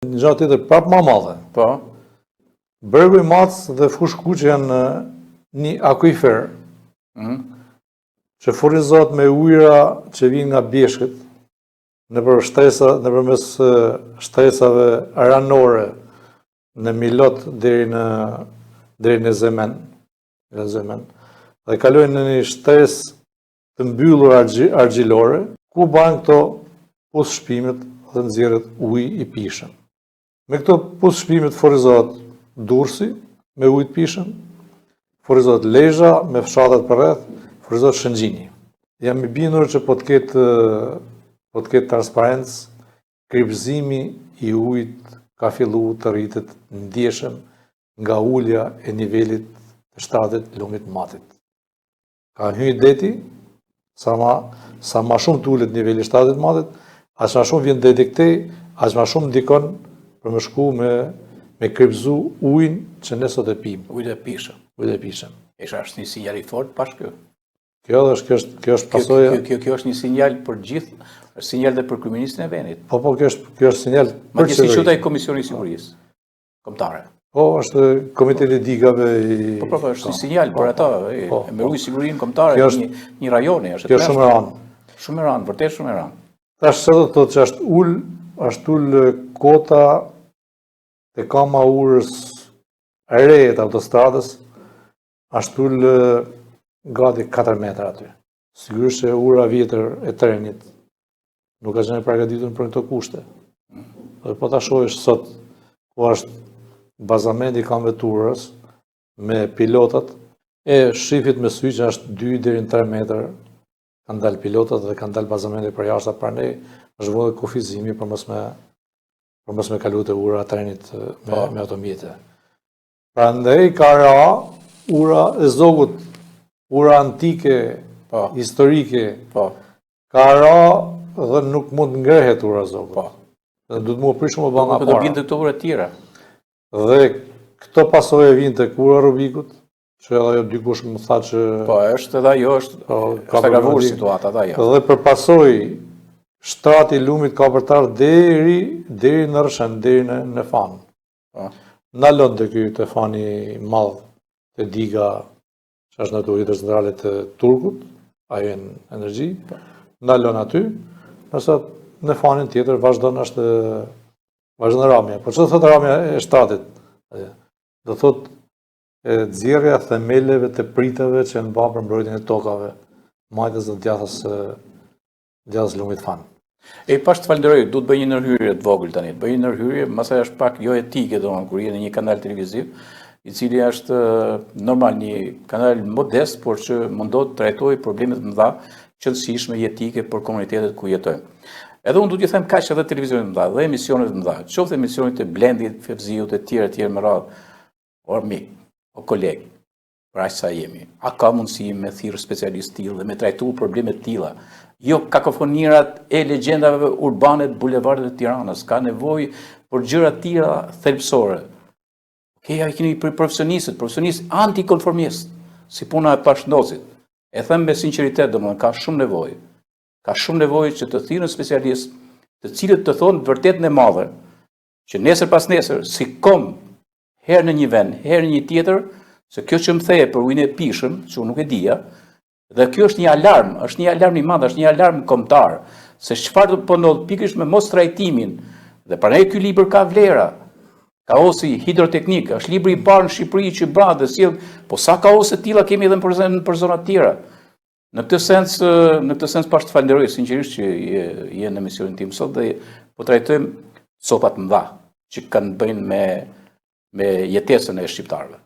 Një gjatë tjetër prapë më madhe. Po. Bregu i Mac dhe Fushë Kuqi janë një akuifer që furnizohet me ujëra që vijnë nga bjeshkët nëpërmes shtresave aranore në Milot deri në Zemen. Dhe kalojnë në një shtresë të mbyllur argjilore, ku banë këto pusshpimet dhe nxjerret ujë i pishëm. Me këto pusshpimet furnizohet dursi me ujë të pishëm, furnizohet lezha me fshatat përreth, furnizohet shëngjini. Jam i bindur që po të ketë transparencë, kripëzimi i ujit ka filluar të rritet ndjeshëm nga ulja e nivelit të shtatit lumit Matit. Ka hyrë deti, sa ma shumë të ullet niveli i shtatit Matit, aq ma shumë vjen deti këtej, aq ma shumë ndikon për me shku me kripëzu ujin që ne sot e pim. Ujë e pishëm. Ujë e pishëm. Është një sinjal i fortë pas kjo. Kjo është pasojë. Kjo është një sinjal për gjithë, është sinjal dhe për kryeministin e vendit. Po, kjo është sinjal për qeveri. Si quhet ai Komisioni i Sigurisë Kombëtare? Po, është Komiteti i Digave i. Po, është një sinjal për ata, me ujë sigurinë kombëtare një rajoni, është. Kjo është shumë e rëndë. Shumë e rëndë, vërtet shumë e rëndë. Tash çfarë do të thotë që është ul kota te kama urës e re të autostradës, është ul gati 4 metra aty. Sigurisht që ura vjetër e trenit nuk ka qenë përgatitur për këto kushte. Dhe po ta shohësh sot ku është bazamenti i kamëve të urës me pilotat e shifit me sy që është 2 deri në 3 metër, kanë dalë pilotat dhe kanë dalë bazamenti për jashtë, pranë është vëllë kufizimi për mos me kalu të ura trenit me automjete. Prandaj ka ra ura e zogut, ura antike, historike, ka ra dhe nuk mund ngrehet ura e zogut. Dhe du të mu prishë më bëma para. Do vinë të këto ura tjera. Dhe këto pasojë vinë të ura Rubikut, që edhe jo dikush më tha që. Po, është edhe ajo, është agravur situata edhe ajo. Dhe për pasojë shtrati i lumit ka përtar deri në Rëshën, deri në Fan. Ndalon të ky të Fani madh të diga, që është në të ujitër centrale të Turkut, ajo e në energji, ndalon aty, nëse në Fanin tjetër vazhdon ramja. Po që do thotë ramja e shtratit? Do thotë nxjerrja themeleve të pritave që në bërë për mbrojtjen e tokave, majtës dhe djathës lumit Fan. Pas të falenderoj, du të bëj një nërhyrje të vogël tani. Bëj një nërhyrje, masaj është pak jo etike, kur je në një kanal televiziv, i cili është normal një kanal modest, por që mundohet të trajtojë problemet mëdha qëndësishme jetike për komunitetet ku jetojmë. Edhe unë du t'ju them kaq edhe televizionet mëdha dhe emisionet mëdha, qoftë emisionet e Blendit, Fevziut, e tjerë me radhë, o mik, o koleg, për aq sa jemi. A ka mundësi me thirrë specialist tillë dhe me trajtu problemet tilla? Jo kakofonirat e legjendave urbane të bulevardet të Tiranës, ka nevojë për gjëra të tilla thelbësore. Ja i keni profesionistë antikonformistë, si puna e Pashndozit. E them me sinqeritet, domethënë ka shumë nevojë. Ka shumë nevojë që të thirrën specialistë, të cilët të thonë vërtetën e madhe, që nesër pas nesër, si kom herë në një vend, herë në një tjetër, se kjo që më theje për ujin e pishëm, që unë nuk e dija, dhe kjo është një alarm i madh, është një alarm kombëtar, se çfarë po ndodh pikërisht me mos trajtimin. Dhe prandaj ky libër ka vlera. Kaosi hidroteknik, është libri i parë në Shqipëri që bëhet dhe sjell, po sa kaose të tilla kemi edhe për zona të tjera. Në këtë sens pas të falenderoj sinqerisht që je në emisionin tim sot dhe po trajtojmë copat mëdha që kanë bëjnë me jetesën e shqiptarëve.